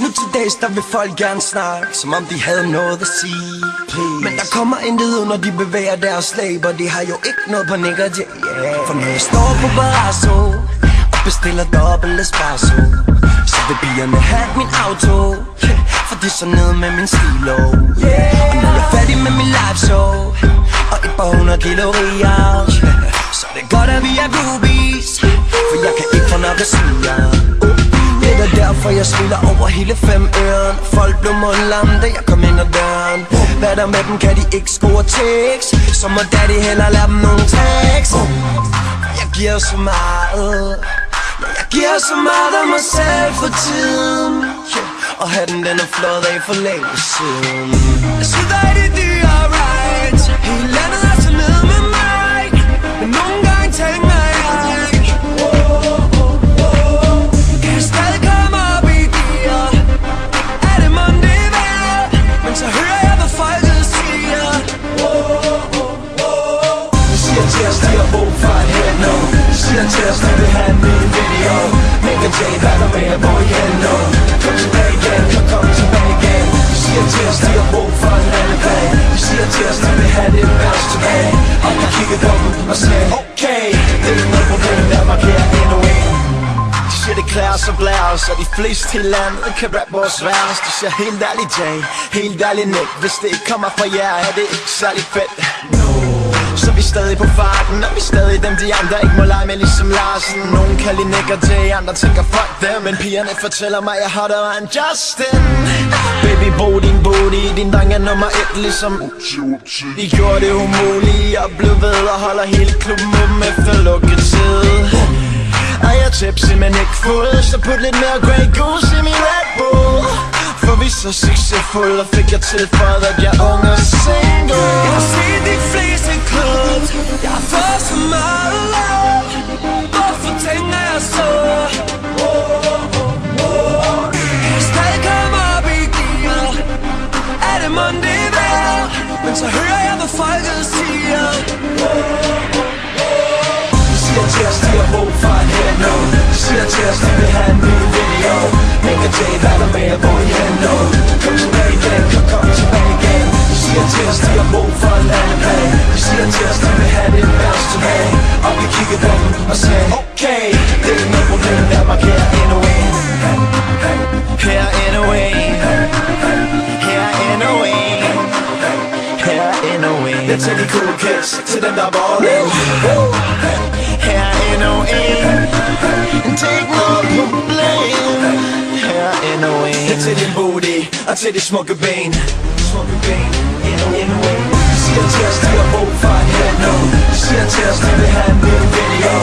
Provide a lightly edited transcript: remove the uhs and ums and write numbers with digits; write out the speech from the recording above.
Nu til dags der vil folk gerne snakke, som om de havde noget at sige. Men der kommer intet ud, når de bevæger deres læber. De har jo ikke noget på negativ, yeah. For når jeg står på Barrasso og bestiller dobbelt espresso, så vil pigerne have min auto, yeah. For det er så nede med min stilo, yeah. Og når jeg er færdig med min live show og et par 100 kalorier, yeah. Så det er godt at vi er groupies, for jeg kan ikke få nok at sige. Det er derfor jeg smiler over hele 5 øren. Folk blev mundlamme, da jeg kom ind ad døren. Hvad der med dem, kan de ikke score tekst, så må daddy hellere lade dem nogle tekst. Jeg giver så meget, jeg giver så meget af mig selv for tiden, yeah. Og hatten den er flået af for længe siden. Jeg slider i de dyre rides, hele landet er så nede med mig, men nogle gange tænker jeg, kan jeg stadig komme op i gear? Er det Monday værd? Men så hører jeg, hvad folket siger. De siger til os, de har brug for et hit nu. De siger til os, de vil have en ny video. Mega J, hvad der med, hvor igen nu? Kom tilbage igen, kom tilbage igen. De siger til os, de har brug for en anden plan. De siger til os, de vil have det værste tilbage. Og jeg kigger på dem og siger, okay, det er noget problem, der markerer endnu en. De siger det klæder sig blære, så de fleste i landet kan rap vores vers. De siger helt ærligt Jay, helt ærligt Nick. Hvis det ikke kommer fra jer, er det ikke særlig fedt. Så vi stadig på farten, og vi stadig dem de andre ikke må lege med ligesom Larsen. Nogen kan lide Nick og Jay, andre tænker fuck dem. Men pigerne fortæller mig, jeg har der en Justin. Baby, brug din booty, din dreng er nummer 1 ligesom de gjorde det umuligt. Jeg blev ved og holder hele klubben åben efter lukketid. Og jeg tipsy, men ikke fuld, så put lidt mere Grey Goose i min Red Bull. For vi er så succesfulde, og fik jeg tilføjet, at jeg er ung og single. Jeg har set de fleste klubs, jeg har fået så meget lov. Hvorfor tænker jeg så? Kan jeg stadig komme op i gear? Er det Monday værd? Men så hører jeg, hvad folket siger. De siger til os, de har brug for en hit nu. De siger til os, de vil have en ny video. Mega J, hvad der med, hvor igen nu? Kom tilbage igen, kom tilbage igen. De siger til os, de har brug for en anden plan. De siger til os, de vil have det værste tilbage. Og vi kigger på dem og siger, okay, det er ikke noget problem, der markerer endnu en. Her endnu en. Her endnu en. Her endnu en. Det er til de cool kids, til dem der er ballin'. Her endnu en. Det er ikke noget problem. Her endnu en. Det er til din booty og til de smukke ben. Smukke ben. Endnu en. De siger til os, de har brug for en hit nu. De siger til os, de vil have en ny video.